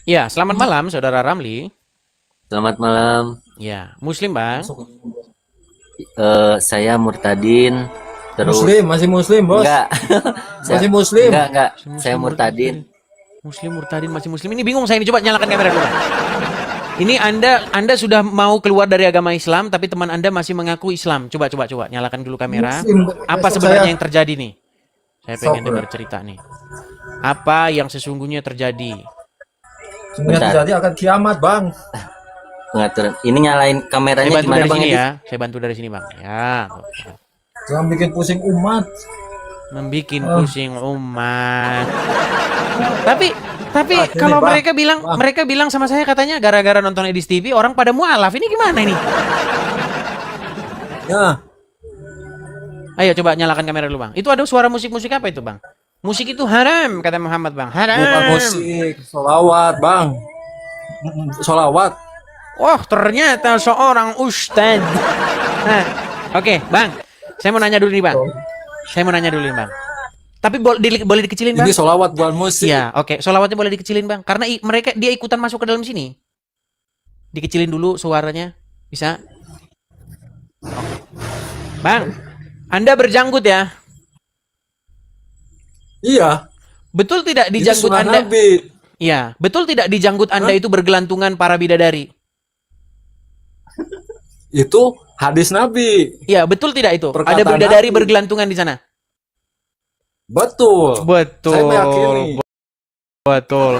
Ya, selamat malam Saudara Ramli. Selamat malam. Ya, Muslim Bang. Saya Murtadin. Terus Muslim, masih Muslim, bos. enggak, saya Masih Muslim. enggak. Saya Muslim Murtadin. Murtadin. Muslim Murtadin masih Muslim. Ini bingung saya ini, coba nyalakan kamera dulu. Ini Anda sudah mau keluar dari agama Islam tapi teman Anda masih mengaku Islam. Coba nyalakan dulu kamera. Muslim. Apa Besok sebenarnya saya yang terjadi nih? Saya pengen sok, dengar cerita nih. Apa yang sesungguhnya terjadi? sebenarnya Bentar, terjadi akan kiamat, Bang. pengaturan. Ini nyalain Saya kameranya bantu gimana dari Bang sini Edi? ya. Saya bantu dari sini, Bang. Ya. Jangan bikin pusing umat. Membikin Ah, pusing umat. Tapi tapi ini, kalau Bang. Bang, mereka bilang sama saya katanya gara-gara nonton Edis TV orang pada mualaf. Ini gimana ini? ya, Ayo coba nyalakan kamera dulu, Bang. Itu ada suara musik-musik apa itu, Bang? Musik itu haram kata Muhammad, Bang. bukan Haram. musik, solawat, Bang. Solawat. Oh, ternyata seorang ustad. Nah, oke, Bang. Saya mau nanya dulu nih, Bang. Saya mau nanya dulu nih, Bang. Tapi boleh dikecilin, Bang? Ini solawat bukan musik. Iya, oke. Solawatnya boleh dikecilin, Bang. Karena dia ikutan masuk ke dalam sini. Dikecilin dulu suaranya. Bisa? Bang, Anda berjanggut ya? Iya, Betul tidak di itu janggut sunnah Anda? Nabi. Iya, betul tidak di janggut Anda Hah? itu bergelantungan para bidadari? Itu hadis Nabi. Iya, betul tidak itu? Ada Perkataan bidadari Nabi. bergelantungan di sana? Betul. Saya meyakini. Betul.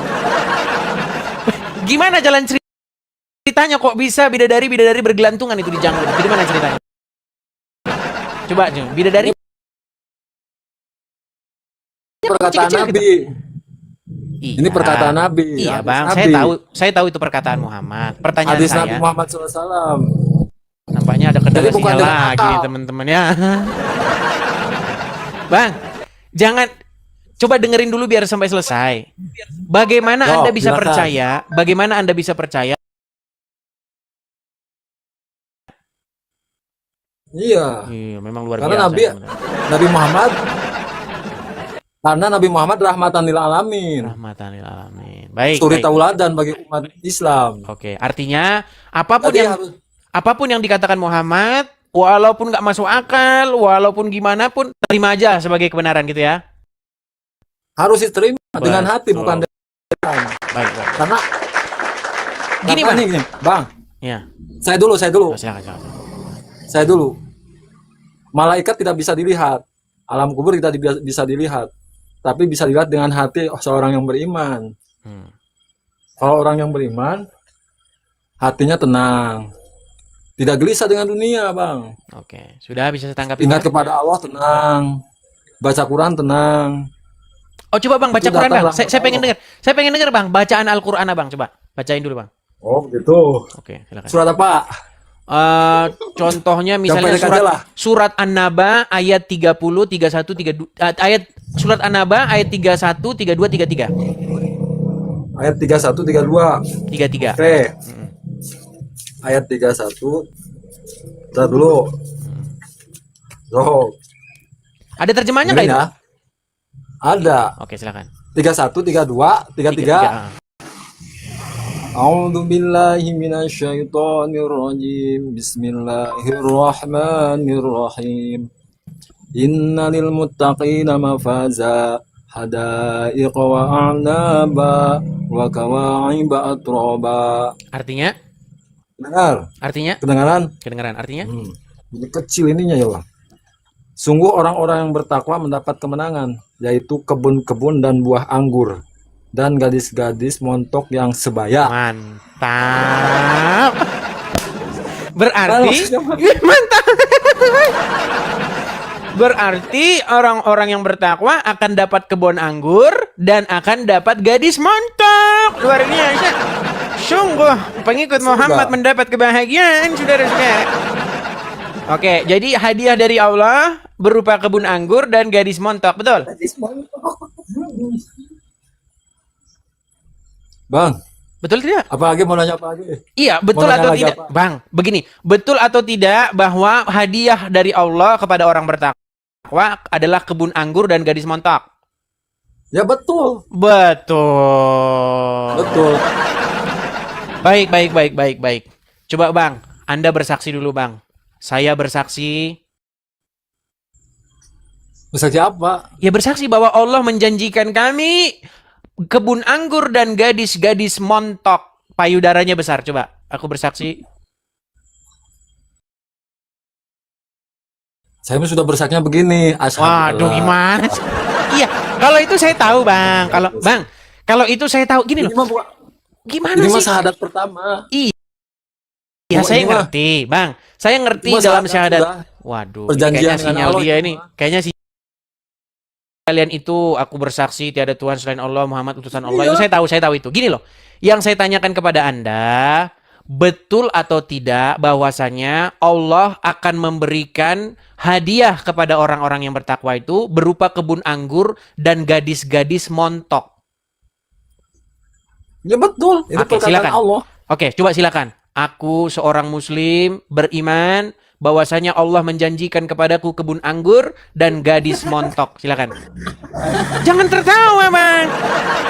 Gimana jalan ceritanya kok bisa bidadari bergelantungan itu di janggut? Gimana ceritanya? Coba, Jeng. Bidadari Perkataan kecil-kecil gitu. Nabi. Iya. Ini perkataan Nabi. Iya, Hadis Bang. Nabi. Saya tahu itu perkataan Muhammad. Pertanyaan Hadis Nabi saya, Muhammad SAW. nampaknya ada kendala Jadi bukan sinyal dengan lagi nih akal. teman-teman ya. Bang, jangan coba dengerin dulu biar sampai selesai. Bagaimana Anda bisa Silakan. percaya? Bagaimana Anda bisa percaya? Iya, Iya, memang luar karena biasa. Nabi Nabi Muhammad karena Nabi Muhammad rahmatan lil alamin. Rahmatan lil alamin. Baik, Suri baik. tauladan bagi umat Islam. Oke, artinya apapun Jadi yang harus apapun yang dikatakan Muhammad, walaupun nggak masuk akal, walaupun gimana pun terima aja sebagai kebenaran gitu ya. harus diterima dengan hati Betul. bukan dengan Baik, baik. karena Gini, karena Bang. nih, Bang. Ya, Saya dulu, oh, silakan. saya dulu. Malaikat tidak bisa dilihat. Alam kubur tidak bisa dilihat. Tapi bisa dilihat dengan hati seorang yang beriman. Hmm. Kalau orang yang beriman, hatinya tenang. Tidak gelisah dengan dunia, Bang. Oke, sudah bisa saya tanggapi, Ingat Bang? kepada Allah, tenang. Baca Quran, tenang. Oh, coba Bang baca Itu Quran, datang Bang. rahmat Saya pengen Allah. dengar. Saya pengen dengar, Bang, bacaan Al-Qur'an, Bang. Coba bacain dulu, Bang. Oh, begitu. Oke, silakan. Surat apa? Contohnya Yang misalnya pendek aja lah. surat An-Naba ayat 30, 31, 32 ayat surat An-Naba ayat 31, 32, 33. Ayat 31, 32. 33. Oke. Ayat 31. Kita dulu. So, Ada terjemahnya nggak dengerin itu? ya. Ada. Oke, silakan. 31, 32, 33. 33. A'udzu billahi minasyaitonir rajim. Bismillahirrahmanirrahim. Innalil muttaqina mafaza hadaiqa wa a'naba wa kawa'iba atraba. Artinya? Dengar, Artinya? kedengaran? Kedengaran artinya? Ini kecil ininya ya, Bang. Sungguh orang-orang yang bertakwa mendapat kemenangan, yaitu kebun-kebun dan buah anggur dan gadis-gadis montok yang sebaya. Mantap. Berarti Maksudnya apa? mantap. Berarti orang-orang yang bertakwa akan dapat kebun anggur dan akan dapat gadis montok. Luar biasa. Sungguh pengikut Muhammad mendapat kebahagiaan, saudara-saudara. Oke, jadi hadiah dari Allah berupa kebun anggur dan gadis montok, betul? Bang, Betul tidak? apa lagi mau nanya apa lagi? Iya, betul Mau nanya atau lagi tidak? apa? Bang, begini, betul atau tidak bahwa hadiah dari Allah kepada orang bertakwa adalah kebun anggur dan gadis montok? Ya betul. Betul. Betul. Baik, baik, baik, baik, baik. Coba Bang, Anda bersaksi dulu Bang. Saya bersaksi. Bisa siapa? Ya bersaksi bahwa Allah menjanjikan kami kebun anggur dan gadis-gadis montok. Payudaranya besar. Coba, aku bersaksi. Saya sudah bersaksinya begini. Waduh, gimana sih? Iya, kalau itu saya tahu Bang. Kalau itu saya tahu. Gini Ini loh, mah bukan. gimana Ini mah sih? syahadat pertama. Iya, Oh, saya ini mah- ngerti, Bang. Saya ngerti Ini mah dalam syahadat syahadat. sudah. Waduh, ini Perjanjian kayaknya dengan sinyal Allah dia itu ini. mah. Kayaknya kalian itu aku bersaksi tiada Tuhan selain Allah, Muhammad utusan Allah. Iya. Itu saya tahu itu. Gini loh. Yang saya tanyakan kepada Anda, betul atau tidak bahwasanya Allah akan memberikan hadiah kepada orang-orang yang bertakwa itu berupa kebun anggur dan gadis-gadis montok. Ya betul. Itu Oke, perkataan silakan. Allah. Oke, coba silakan. Aku seorang muslim beriman bahwasanya Allah menjanjikan kepadaku kebun anggur dan gadis montok. Silakan. Jangan tertawa, Bang.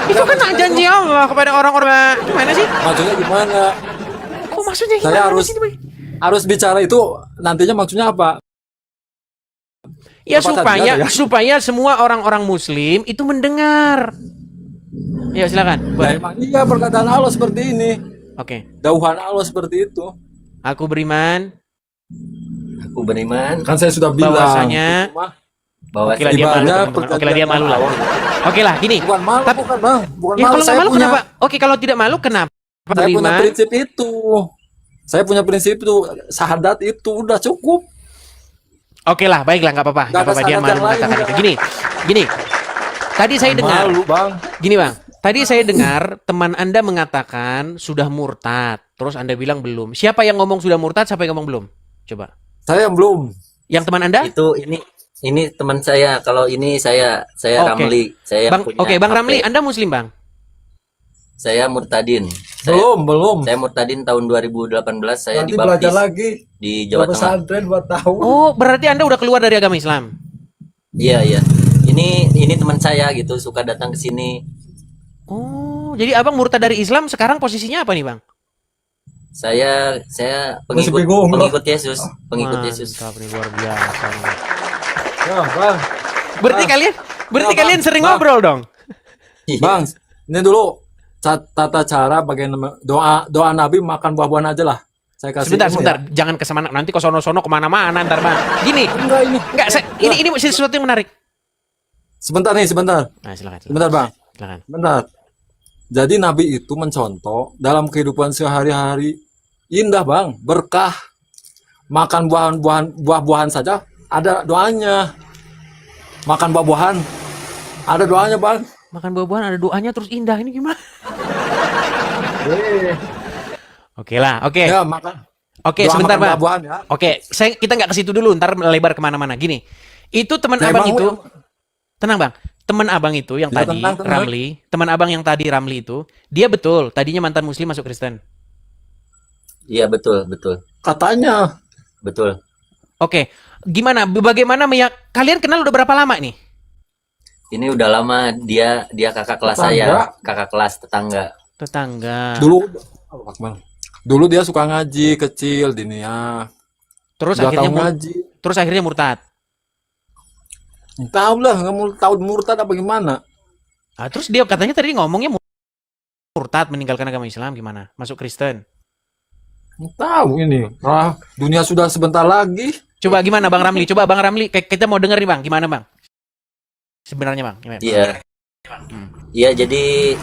Itu kan janji Allah kepada orang-orang. Gimana sih? Maksudnya gimana? Kok maksudnya Saya gimana harus sih, Bang? harus bicara itu nantinya maksudnya apa? Ya Apa tadi ada ya? supaya semua orang-orang muslim itu mendengar. Ya, silakan. Ya Boleh. emang iya perkataan Allah seperti ini. Oke. Dauhan Allah seperti itu. Aku beriman Aku beriman Kan saya sudah bilang. bahwasanya Itu mah bahwa Oke lah dia malu, ibadah teman-teman. Oke lah dia malu lah. perjanjian Oke lah, gini. bukan malu, Tapi- bukan bang, bukan Ya malu. kalau nggak Saya malu punya, kenapa? Oke, kalau tidak malu kenapa? saya punya Beriman. prinsip itu. Saya punya prinsip itu, syahadat itu udah cukup. Oke lah, baiklah, nggak apa-apa. Nggak Nggak ada apa-apa, dia syarat malu yang lain, mengatakan nggak. itu. Gini. Tadi saya dengar, Malu bang. gini bang. Tadi saya dengar teman Anda mengatakan sudah murtad. Terus Anda bilang belum. Siapa yang ngomong sudah murtad, siapa yang ngomong belum? Coba. Saya yang belum. Yang teman Anda? itu ini teman saya. Kalau ini saya Oke. Ramli. Saya Bang, punya oke, Bang HP. Ramli, Anda muslim, Bang? Saya murtadin. Saya, Belum. saya murtadin tahun 2018 saya Nanti belajar dibaptis lagi. di Jawa Tengah. Pesantren 2 tahun. Oh, berarti Anda udah keluar dari agama Islam. Iya. Ini teman saya gitu suka datang ke sini. Oh, jadi Abang murtad dari Islam, sekarang posisinya apa nih, Bang? Saya Masih pengikut bingung, Bang. pengikut Yesus, pengikut Yesus. Mantap nih, luar biasa nih. Ya, bang. Berarti Ya, kalian Bang. sering Bang. ngobrol dong? Bang, ini dulu tata cara bagaimana doa Nabi makan buah-buahan aja lah. Saya kasih ilmu Sebentar, ya. jangan ke sana. Nanti ke sono-sono kemana-mana ntar bang. Gini, Enggak ini. ini sesuatu yang menarik. Sebentar nih, sebentar. Nah, silakan. Sebentar, Bang. Silakan. Benar. Jadi Nabi itu mencontoh dalam kehidupan sehari-hari indah, Bang, berkah. Makan buah-buahan saja ada doanya. Makan buah-buahan ada doanya, Bang. Makan buah-buahan ada doanya terus indah. Ini gimana? Oke lah, oke. Ya, makan. Oke, Doa sebentar makan bang. buah-buahan ya. Oke, kita nggak ke situ dulu. Ntar melebar kemana-mana. Gini, itu teman Ya, abang Bang, itu. yang- Tenang bang. Teman abang itu yang Ya, tadi tenang. Ramli. Teman abang yang tadi Ramli itu. Dia betul. Tadinya mantan muslim masuk Kristen. Iya betul. Katanya Betul. Oke, gimana? Bagaimana kalian kenal udah berapa lama nih? Ini udah lama dia kakak kelas Tetangga. saya, kakak kelas tetangga. Tetangga. dulu dia suka ngaji kecil dinia. Terus Udah akhirnya tahu ngaji. terus akhirnya murtad. Tahu lah, nggak mau tahu murtad apa gimana. Ah, terus dia katanya tadi ngomongnya murtad meninggalkan agama Islam gimana? Masuk Kristen. Nggak tahu ini. Dunia sudah sebentar lagi. Coba gimana Bang Ramli? Coba Bang Ramli kita mau denger nih Bang. Gimana Bang? Sebenarnya Bang. Gimana? Iya. Iya, jadi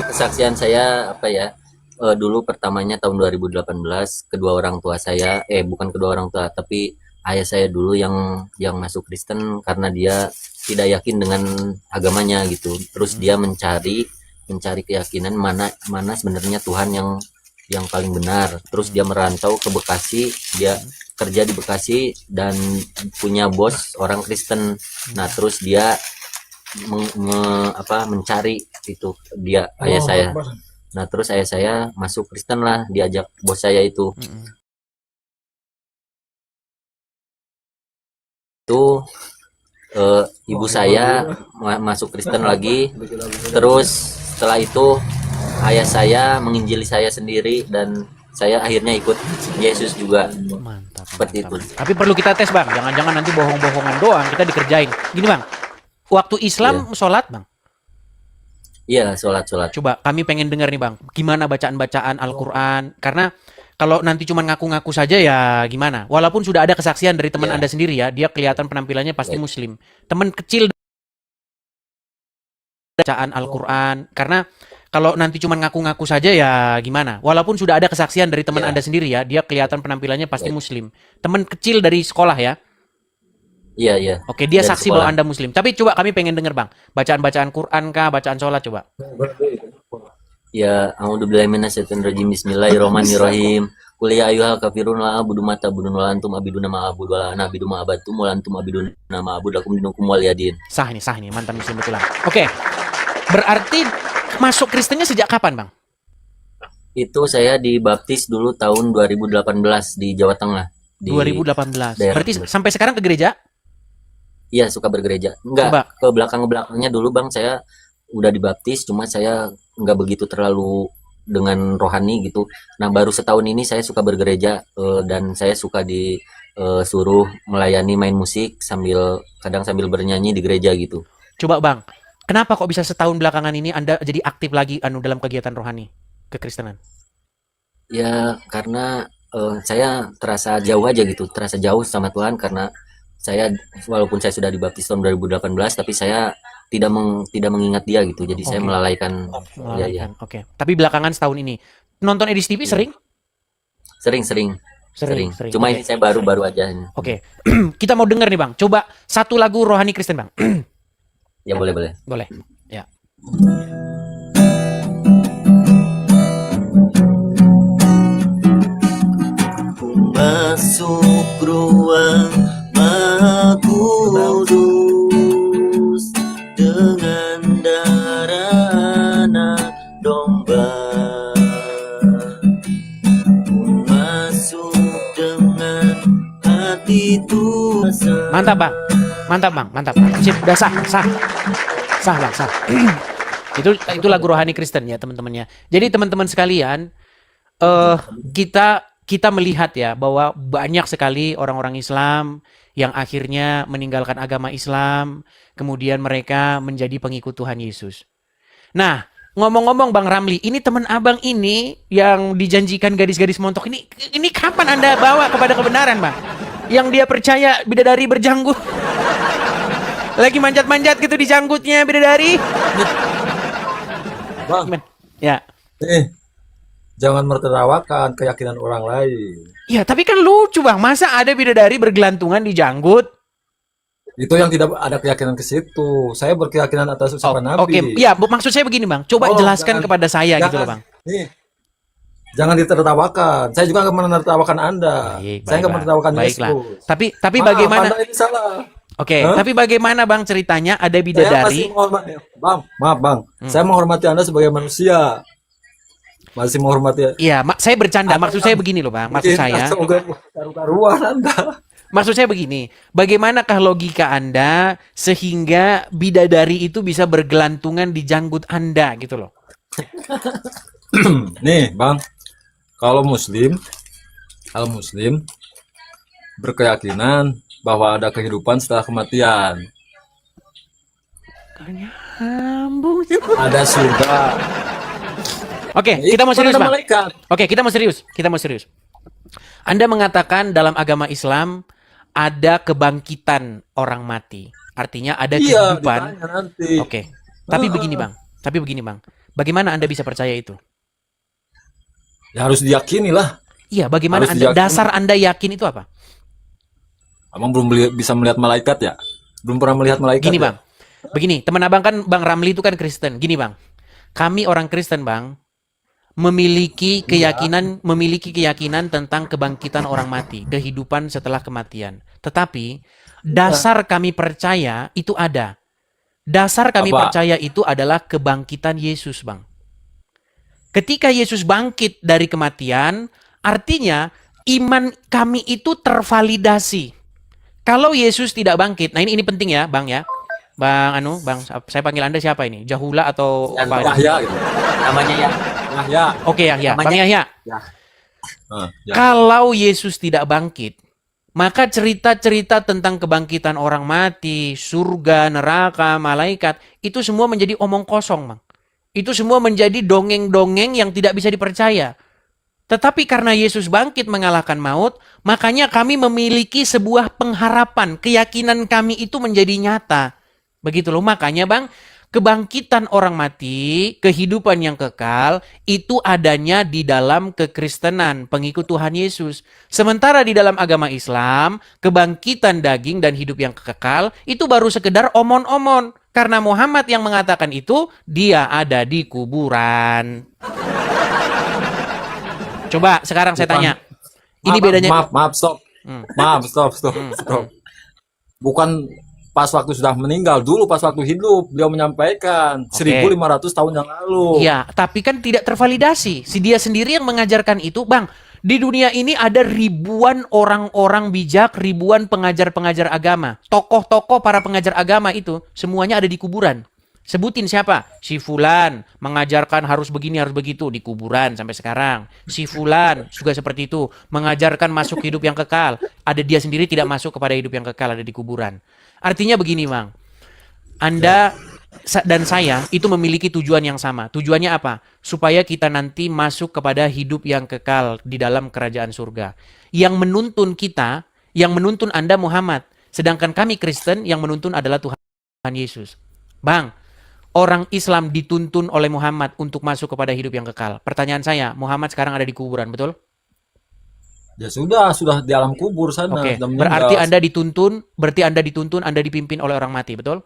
kesaksian saya apa ya? Dulu pertamanya tahun 2018 kedua orang tua saya, bukan kedua orang tua, tapi ayah saya dulu yang masuk Kristen karena dia tidak yakin dengan agamanya gitu. Terus dia mencari keyakinan mana sebenarnya Tuhan yang paling benar. Terus dia merantau ke Bekasi, dia kerja di Bekasi dan punya bos orang Kristen. Nah, terus dia mencari itu dia ayah saya. Nah, terus ayah saya masuk Kristen lah, diajak bos saya itu. Itu ibu saya masuk Kristen lagi. Terus setelah itu ayah saya menginjili saya sendiri dan saya akhirnya ikut Yesus juga. Mantap. Seperti itu. Tapi perlu kita tes bang, jangan-jangan nanti bohong-bohongan doang kita dikerjain. Gini bang, waktu Islam sholat bang, Iya, sholat. coba kami pengen dengar nih bang, gimana bacaan-bacaan Al-Quran. Karena kalau nanti cuma ngaku-ngaku saja ya gimana. Walaupun sudah ada kesaksian dari teman Iya. anda sendiri ya, dia kelihatan penampilannya pasti Baik. Muslim. Teman kecil bacaan Al-Quran. Karena kalau nanti cuma ngaku-ngaku saja ya gimana. Walaupun sudah ada kesaksian dari teman Iya. anda sendiri ya, dia kelihatan penampilannya pasti Baik. Muslim. Teman kecil dari sekolah ya. Iya. Oke, dia Dari saksi sekolah. bahwa anda Muslim. Tapi coba kami pengen dengar bang, bacaan-bacaan Quran kah, bacaan sholat coba. Ya, a'udzubillahi minasyaitonirrajim. Bismillahirrahmanirrahim. Qul ya ayyuhal kafirun la a'budu ma ta'budun wa la antum abiduna ma a'budu wa la ana abidu ma abattum wa la antum abiduna ma a'budu lakum dinukum waliyadin. Sah ini, mantan Muslim betulan. Oke, berarti masuk Kristennya sejak kapan bang? Itu saya dibaptis dulu tahun 2018 di Jawa Tengah. Di 2018. daerah Berarti Tebet. sampai sekarang ke gereja? Iya, suka bergereja. Enggak, Coba. ke belakang-belakangnya dulu Bang, saya udah dibaptis, cuma saya nggak begitu terlalu dengan rohani gitu. Nah, baru setahun ini saya suka bergereja dan saya suka disuruh melayani main musik kadang sambil bernyanyi di gereja gitu. Coba bang, kenapa kok bisa setahun belakangan ini anda jadi aktif lagi dalam kegiatan rohani kekristenan? Ya, karena saya terasa jauh aja gitu, terasa jauh sama Tuhan karena saya walaupun saya sudah dibaptis tahun 2018 tapi saya tidak mengingat dia gitu. Jadi saya Oke. melalaikan. Ya, Melalaikan. Oke. Tapi belakangan setahun ini nonton Edis TV sering? Sering. Sering. Cuma Oke. ini saya baru aja. Oke. Kita mau denger nih bang. Coba satu lagu rohani Kristen bang. Ya boleh. Boleh. Ya. Masuk ruang Maha Kudus dengan darah anak domba. Masuk dengan hati Tuhan. Mantap bang. Sip, udah sah bang, sah. itu lagu rohani Kristen ya teman-temannya. Jadi teman-teman sekalian, kita melihat ya bahwa banyak sekali orang-orang Islam yang akhirnya meninggalkan agama Islam, kemudian mereka menjadi pengikut Tuhan Yesus. Nah, ngomong-ngomong Bang Ramli, ini teman abang ini yang dijanjikan gadis-gadis montok ini kapan Anda bawa kepada kebenaran, Bang? Yang dia percaya bidadari berjanggut. Lagi manjat-manjat gitu di janggutnya bidadari. Bang, Ya. jangan menertawakan keyakinan orang lain. Ya, tapi kan lucu, Bang. Masa ada bidadari bergelantungan di janggut? Itu yang tidak ada keyakinan ke situ. Saya berkeyakinan atas ucapan Nabi. Oke, ya maksud saya begini, Bang. Coba jelaskan jangan- kepada saya gitu jangan- loh, Bang. Nih, jangan ditertawakan. Saya juga nggak menertawakan Anda. Saya nggak menertawakan Baiklah. Yesus. Tapi Maaf, bagaimana? Anda ini salah. Oke, Hah? tapi bagaimana Bang ceritanya ada Saya bidadari? masih menghormati, Bang. Maaf, Bang. Saya menghormati Anda sebagai manusia. Masih menghormati. Iya, saya bercanda. Maksud saya begini loh, Bang. Maksud saya, Karu-karuan Anda. maksud saya begini. Bagaimanakah logika Anda sehingga bidadari itu bisa bergelantungan di janggut Anda gitu loh? Nih, Bang. Kalau Muslim berkeyakinan bahwa ada kehidupan setelah kematian. Nyambung. Ada surga. Oke, kita mau serius, Ada Bang. malaikat. Oke, kita mau serius. Anda mengatakan dalam agama Islam ada kebangkitan orang mati. Artinya ada Iya, kehidupan. ditanya nanti. Oke. Tapi begini, Bang. Bagaimana Anda bisa percaya itu? Ya harus diyakini lah. Iya, bagaimana Harus Anda diyakini. dasar Anda yakin itu apa? Abang belum bisa melihat malaikat ya? Belum pernah melihat malaikat. Gini, ya? Bang. Begini, teman Abang kan Bang Ramli itu kan Kristen. Gini, Bang. Kami orang Kristen, Bang, memiliki keyakinan tentang kebangkitan orang mati, kehidupan setelah kematian. Tetapi dasar kami percaya itu ada. Dasar kami Apa? percaya itu adalah kebangkitan Yesus, Bang. Ketika Yesus bangkit dari kematian, artinya iman kami itu tervalidasi. Kalau Yesus tidak bangkit, nah ini penting ya, Bang ya. Bang, saya panggil Anda siapa ini? Jahula atau Dan apa? Yahya gitu. namanya ya. Yahya. Oke, Yahya. Bang Namanya- Yahya. Ya. Kalau Yesus tidak bangkit, maka cerita-cerita tentang kebangkitan orang mati, surga, neraka, malaikat, itu semua menjadi omong kosong, Bang. Itu semua menjadi dongeng-dongeng yang tidak bisa dipercaya. Tetapi karena Yesus bangkit mengalahkan maut, makanya kami memiliki sebuah pengharapan, keyakinan kami itu menjadi nyata. Begitu loh, makanya Bang, kebangkitan orang mati, kehidupan yang kekal, itu adanya di dalam kekristenan, pengikut Tuhan Yesus. Sementara di dalam agama Islam, kebangkitan daging dan hidup yang kekal, itu baru sekedar omon-omon. Karena Muhammad yang mengatakan itu, dia ada di kuburan. Coba sekarang saya tanya. Ini bedanya... Maaf, stop. Hmm. Maaf, stop. Bukan pas waktu sudah meninggal, dulu pas waktu hidup beliau menyampaikan 1500 tahun yang lalu. Iya, tapi kan tidak tervalidasi. Si dia sendiri yang mengajarkan itu, Bang. Di dunia ini ada ribuan orang-orang bijak, ribuan pengajar-pengajar agama. Tokoh-tokoh para pengajar agama itu semuanya ada di kuburan. Sebutin siapa? Si Fulan mengajarkan harus begini, harus begitu di kuburan sampai sekarang. Si Fulan juga seperti itu, mengajarkan masuk hidup yang kekal. Ada dia sendiri tidak masuk kepada hidup yang kekal, ada di kuburan. Artinya begini, Bang. Anda dan saya itu memiliki tujuan yang sama. Tujuannya apa? Supaya kita nanti masuk kepada hidup yang kekal di dalam kerajaan surga. Yang menuntun kita, yang menuntun Anda Muhammad. Sedangkan kami Kristen yang menuntun adalah Tuhan Yesus. Bang, orang Islam dituntun oleh Muhammad untuk masuk kepada hidup yang kekal. Pertanyaan saya, Muhammad sekarang ada di kuburan, betul? Ya sudah di alam kubur sana. Oke, sudah meninggal. berarti Anda dituntun, Anda dipimpin oleh orang mati, betul?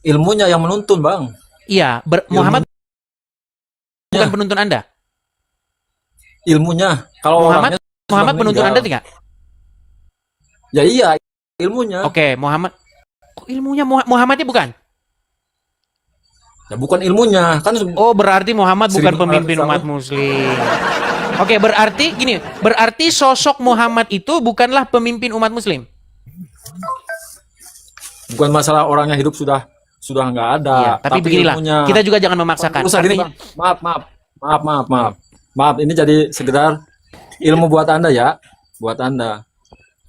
Ilmunya yang menuntun, Bang. Iya, Muhammad bukan penuntun Anda. Ilmunya. Kalau Muhammad orangnya sudah Muhammad penuntun meninggal. Anda tidak? Ya iya, ilmunya. Oke, Muhammad. Kok ilmunya Muhammadnya bukan? Ya bukan ilmunya, kan Oh, berarti Muhammad bukan 1500 pemimpin tahun. umat muslim. Oke, berarti gini, berarti sosok Muhammad itu bukanlah pemimpin umat muslim. bukan masalah orangnya hidup sudah nggak ada. Iya, tapi beginilah, ilmunya. kita juga jangan memaksakan. Usah gini, Artinya, Bang. Maaf, ini jadi sekedar ilmu buat Anda ya, buat Anda.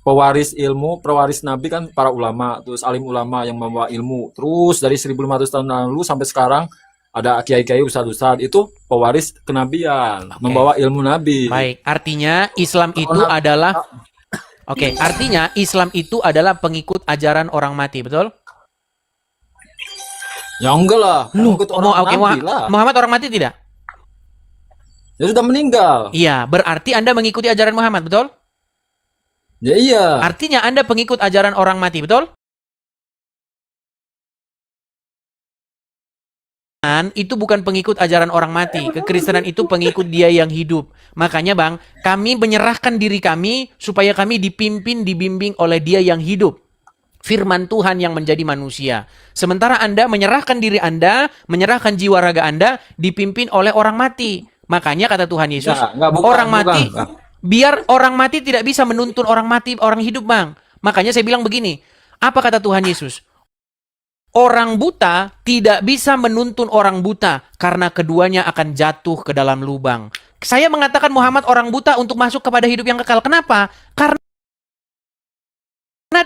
Pewaris ilmu, pewaris Nabi kan para ulama, terus alim ulama yang membawa ilmu. Terus dari 1500 tahun lalu sampai sekarang ada kiai-kiai, ustadz-ustadz, itu pewaris kenabian, membawa ilmu Nabi. baik, artinya Islam itu adalah artinya Islam itu adalah pengikut ajaran orang mati, betul? Ya enggak lah, pengikut orang Nabi lah. Muhammad orang mati tidak? Ya sudah meninggal. Iya, berarti Anda mengikuti ajaran Muhammad, betul? Ya iya. Artinya Anda pengikut ajaran orang mati, betul? Itu bukan pengikut ajaran orang mati. Kekristenan itu pengikut dia yang hidup. Makanya Bang, kami menyerahkan diri kami supaya kami dipimpin, dibimbing oleh dia yang hidup. Firman Tuhan yang menjadi manusia. Sementara Anda menyerahkan diri Anda, menyerahkan jiwa raga Anda, dipimpin oleh orang mati. Makanya kata Tuhan Yesus, orang mati, biar orang mati tidak bisa menuntun orang mati, orang hidup, Bang. Makanya saya bilang begini, apa kata Tuhan Yesus? Orang buta tidak bisa menuntun orang buta karena keduanya akan jatuh ke dalam lubang. Saya mengatakan Muhammad orang buta untuk masuk kepada hidup yang kekal. Kenapa? Karena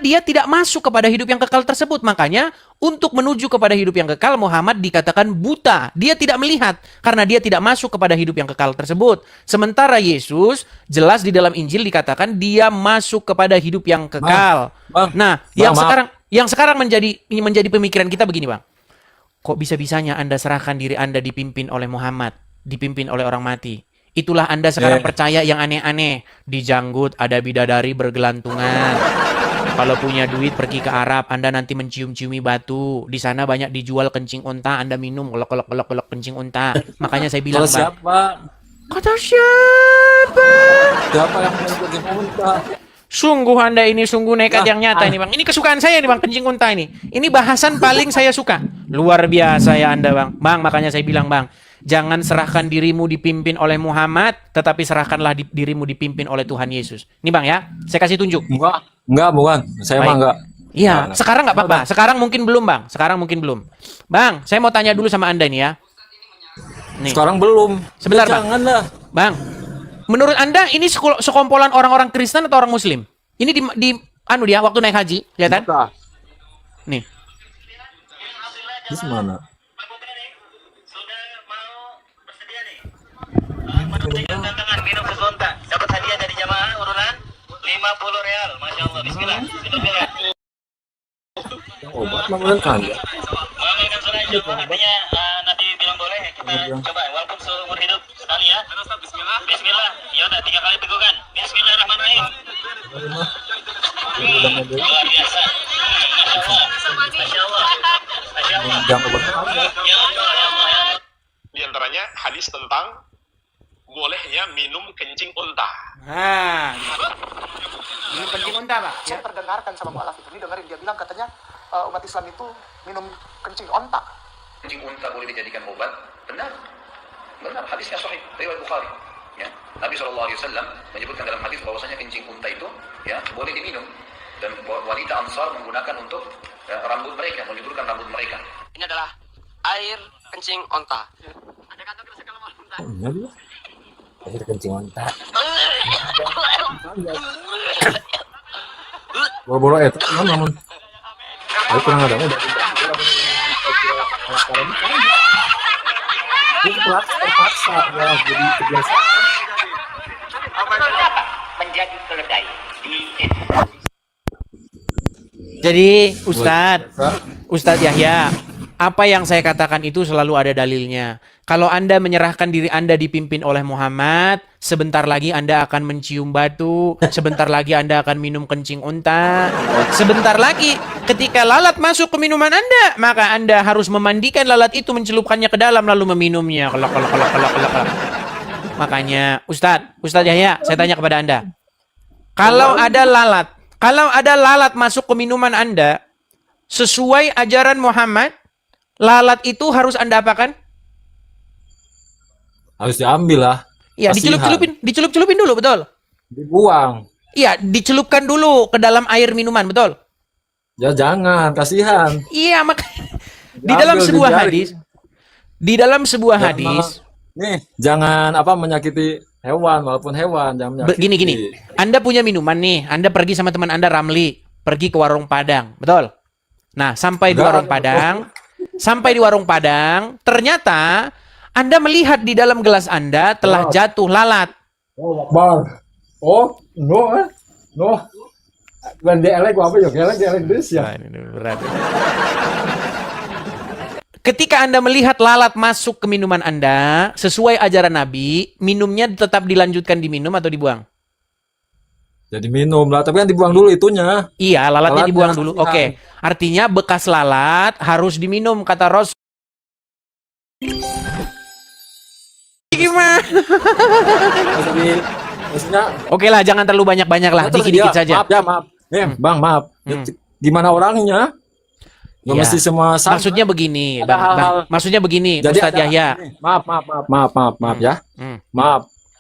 dia tidak masuk kepada hidup yang kekal tersebut. Makanya untuk menuju kepada hidup yang kekal, Muhammad dikatakan buta. Dia tidak melihat karena dia tidak masuk kepada hidup yang kekal tersebut. Sementara Yesus jelas di dalam Injil dikatakan dia masuk kepada hidup yang kekal. Nah, yang sekarang menjadi pemikiran kita begini, Bang. Kok bisa-bisanya Anda serahkan diri Anda dipimpin oleh Muhammad, dipimpin oleh orang mati? Itulah Anda sekarang percaya yang aneh-aneh. Di Janggut ada bidadari bergelantungan. Kalau punya duit pergi ke Arab, Anda nanti mencium-ciumi batu. Di sana banyak dijual kencing unta, Anda minum kolok kencing unta. Makanya saya bilang, Siapa? Kata siapa? Siapa yang minum kencing unta? Sungguh Anda ini sungguh nekat yang nyata ini Bang. Ini kesukaan saya nih Bang, kencing unta ini. Ini bahasan paling saya suka. Luar biasa ya Anda Bang. Bang, makanya saya bilang Bang, jangan serahkan dirimu dipimpin oleh Muhammad, tetapi serahkanlah dirimu dipimpin oleh Tuhan Yesus. Nih Bang ya, saya kasih tunjuk. Enggak, bukan. Saya mah Baik. enggak. Iya, sekarang nggak apa-apa. Sekarang mungkin belum Bang. Sekarang mungkin belum. Bang, saya mau tanya dulu sama Anda ini ya. Nih. Sekarang belum. Sebentar, Bang. Jangan lah. Bang, menurut Anda ini sekumpulan orang-orang Kristen atau orang Muslim? Ini di anu dia waktu naik haji, kelihatan? Nih. Di mana? Tantangan minum susu unta. Dapat hadiah dari jamaah urunan 50 real. Masya Allah. Bismillah. Bismillah. Obat mengeluarkan ya. Mengamalkan sunnah jamaah artinya Nabi bilang boleh. Kita coba walaupun seumur hidup sekali ya. Bismillah. Bismillah. Ya udah 3 kali tegukan. Bismillahirrahmanirrahim. Luar biasa. Masya Allah. Masya Allah. Masya Allah. Jangan obat. Ya Allah. Ya Allah. Ya Allah. Di antaranya hadis tentang bolehnya minum kencing unta. Nah. Ini kencing unta, Pak. Ya. Saya terdengarkan sama mualaf itu, ini dengerin dia bilang katanya umat Islam itu minum kencing onta. Kencing unta boleh dijadikan obat? Benar. Benar, hadisnya sahih, riwayat Bukhari. Ya. Nabi SAW menyebutkan dalam hadis bahwasanya kencing unta itu ya boleh diminum dan wanita Ansar menggunakan untuk rambut mereka, menyuburkan rambut mereka. Ini adalah air kencing onta. Air kencing unta. Boro-boro eta namun. Ayo kurang ada udah. Ini terpaksa ya jadi kebiasaan. Menjadi keledai. Jadi, Ustadz Yahya, apa yang saya katakan itu selalu ada dalilnya. Kalau Anda menyerahkan diri Anda dipimpin oleh Muhammad, sebentar lagi Anda akan mencium batu, sebentar lagi Anda akan minum kencing unta, sebentar lagi ketika lalat masuk ke minuman Anda, maka Anda harus memandikan lalat itu, mencelupkannya ke dalam lalu meminumnya. Kelak. Makanya, Ustadz Yahya, saya tanya kepada Anda. Kalau ada lalat masuk ke minuman Anda, sesuai ajaran Muhammad, lalat itu harus Anda apakan? Harus diambil lah. Iya, dicelup-celupin dulu, betul? Dibuang. Iya, dicelupkan dulu ke dalam air minuman, betul? Ya jangan, kasihan. Iya, di Diambil, dalam sebuah dijari. hadis, di dalam sebuah hadis, Nih, jangan menyakiti hewan walaupun hewan jangan menyakiti. gini. Anda punya minuman nih, Anda pergi sama teman Anda Ramli, pergi ke warung Padang, betul? Nah, sampai di warung Padang, ternyata Anda melihat di dalam gelas Anda telah jatuh lalat. Oh, Akbar. Oh, no. Bukan dialek apa ya? Dialek Indonesia. Nah, ini berat. Ketika Anda melihat lalat masuk ke minuman Anda, sesuai ajaran Nabi, minumnya tetap dilanjutkan diminum atau dibuang? Jadi minum lah, tapi kan dibuang dulu itunya. Iya, lalatnya Lalatnya dibuang dulu. kasihan. Oke. Artinya bekas lalat harus diminum, kata Rasul. Gimana? Jadi maksudnya Oke lah, jangan terlalu banyak-banyak lah, dikit-dikit saja. Maaf. Bang, maaf. Gimana orangnya? Gak Ya. mesti semua sama. Maksudnya begini, Ada Bang. hal-hal- Maksudnya begini, Jadi Ustadz ada- Yahya. Maaf ya. Hmm.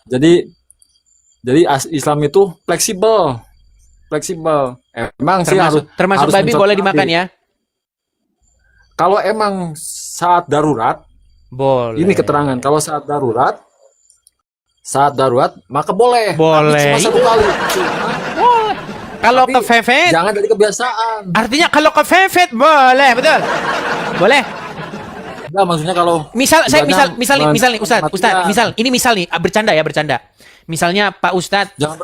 Jadi Islam itu fleksibel. Emang sih Termasuk harus babi mencontoh boleh dimakan Nabi. ya? Kalau emang saat darurat, Boleh. ini keterangan. Kalau saat darurat maka boleh. Boleh. Tapi cuma satu kali. Kalau Tapi kefefet, Jangan dari kebiasaan. artinya kalau kefefet boleh, betul? Boleh. Enggak, maksudnya kalau Misal nih, ibadah nih, Ustadz, matian. ini misal nih, bercanda. Misalnya Pak Ustadz, Jangan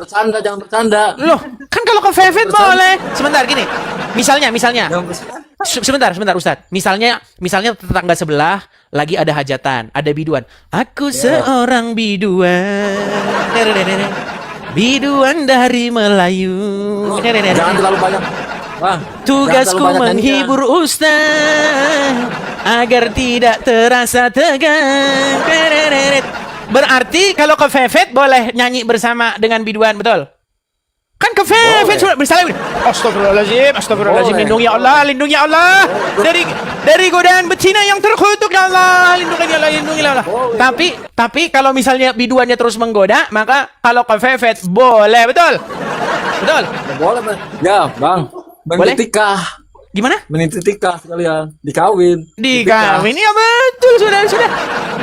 bercanda. loh, kan kalau kefefet boleh. Sebentar gini. Misalnya, Jangan bercanda. sebentar Ustadz. Misalnya tetangga sebelah lagi ada hajatan, ada biduan. Aku seorang biduan. Biduan dari Melayu. Jangan terlalu banyak. Bang, Tugasku jangan terlalu banyak menghibur Ustaz agar tidak terasa tegang. Berarti kalau kefefet boleh nyanyi bersama dengan biduan, betul? Kan kepepet sudah misalnya. Astagfirullahaladzim, lindungi Allah dari godaan betina yang terkutuk ya Allah, lindungi Allah. Tapi kalau misalnya biduannya terus menggoda, maka kalau kepepet boleh, betul? Betul? Boleh, Bang. Ya, Bang. Menitikah. Gimana? Menitikah sekalian, dikawin. Dikawin ya betul, sudah.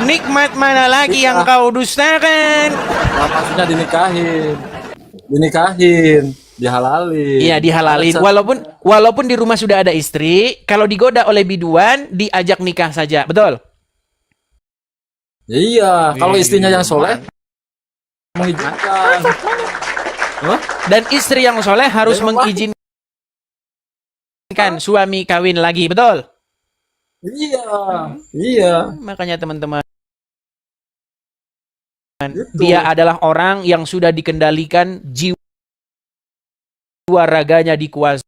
Nikmat mana lagi yang kau dustakan? Nah, maksudnya dinikahin, dihalalin. Iya, dihalalin. Walaupun di rumah sudah ada istri, kalau digoda oleh biduan, diajak nikah saja, betul? Iya, kalau istrinya yang soleh mengizinkan. Hah? Dan istri yang soleh harus mengizinkan suami kawin lagi, betul? Iya. Makanya teman-teman, Gitu. dia adalah orang yang sudah dikendalikan jiwa raganya dikuasai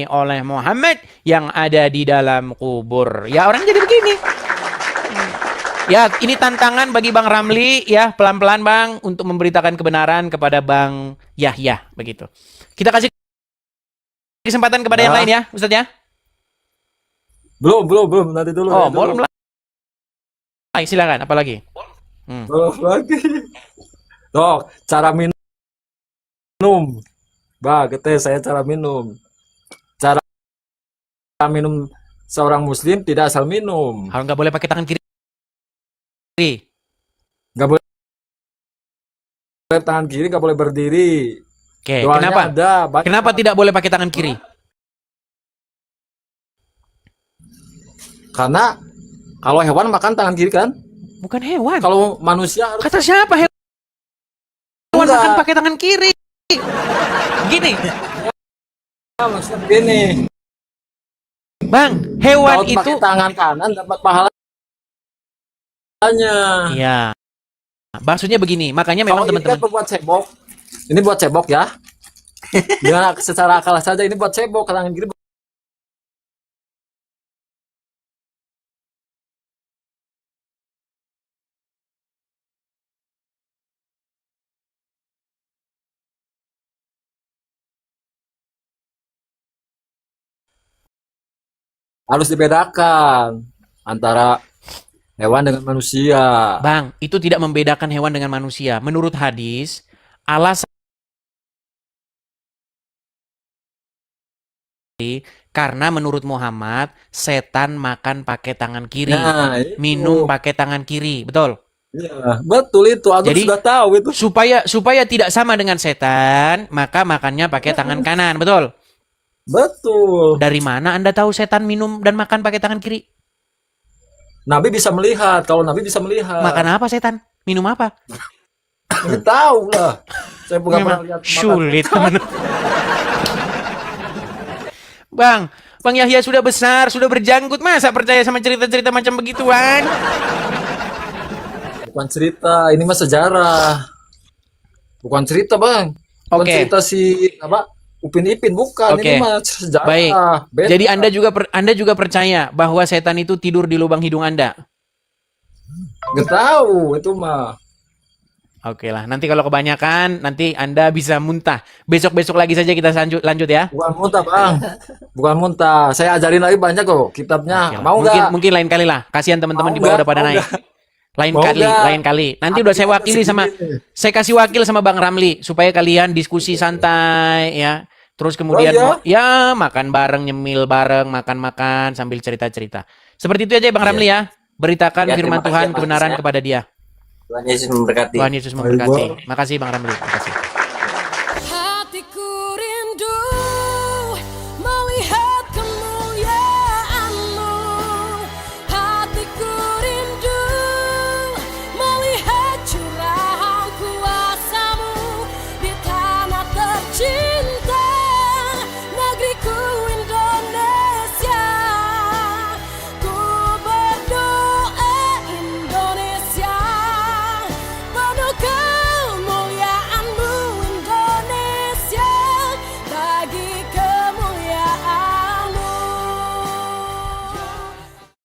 oleh Muhammad yang ada di dalam kubur. Ya, orang jadi begini. Ya, ini tantangan bagi Bang Ramli ya, pelan-pelan Bang untuk memberitakan kebenaran kepada Bang Yahya begitu. Kita kasih kesempatan kepada yang lain ya, Ustaz ya. Belum, nanti dulu. Oh, belum lah. Silakan, apalagi? Belum lagi. Dok, cara minum. Saya cara minum. Cara minum seorang muslim tidak asal minum. Harus nggak boleh pakai tangan kiri. Nggak boleh tangan kiri, nggak boleh berdiri. Oke, Doanya kenapa? banyak. Kenapa tidak boleh pakai tangan kiri? Karena kalau hewan makan tangan kiri kan? Bukan hewan. Kalau manusia harus Kata siapa hewan makan pakai tangan kiri? Gini, maksudnya begini. Bang, hewan Kalau itu pakai tangan kanan dapat pahalanya. iya. Maksudnya begini, makanya memang Kalau ini kan teman-teman buat cebok. Ini buat cebok ya. Dengan secara akal saja ini buat cebok tangan kiri. Harus dibedakan antara hewan dengan manusia. Bang, itu tidak membedakan hewan dengan manusia. Menurut hadis, alasan karena menurut Muhammad, setan makan pakai tangan kiri, Nah, itu. minum pakai tangan kiri, betul? Iya, betul itu. Aku Jadi, sudah tahu itu. Supaya tidak sama dengan setan, maka makannya pakai tangan kanan, betul? Betul. Dari mana Anda tahu setan minum dan makan pakai tangan kiri? Nabi bisa melihat. Kalau Nabi bisa melihat. Makan apa setan? Minum apa? Nggak tahu lah. Saya bukan pernah Memang lihat makan. sulit, teman. Bang Yahya sudah besar, sudah berjanggut, masa percaya sama cerita-cerita macam begituan? Bukan cerita, ini mah sejarah. Bukan cerita, Bang. Bukan Oke. cerita si apa? Upin Ipin bukan, Oke. ini mah sejarah. Baik. Beda. Jadi Anda juga percaya bahwa setan itu tidur di lubang hidung Anda? Nggak tahu itu mah. Oke lah, nanti kalau kebanyakan, nanti Anda bisa muntah. Besok-besok lagi saja kita lanjut ya. Bukan muntah, Bang. Bukan muntah. Saya ajarin lagi banyak kok kitabnya. Oke lah. Mau nggak? Mungkin lain kali lah. Kasihan teman-teman Mau di bawah nggak? udah pada Mau naik. nggak? Lain Mau kali, nggak? lain kali. Nanti udah saya wakili sama, saya kasih wakil sama Bang Ramli supaya kalian diskusi santai ya. Terus kemudian Oh, ya makan bareng, nyemil bareng, makan-makan sambil cerita-cerita. Seperti itu aja Bang Ramli ya. Beritakan Ya, firman terima kasih Tuhan ya, Mas kebenaran ya. kepada dia. Tuhan Yesus memberkati. Tuhan Yesus memberkati. Makasih Bang Ramli. Makasih.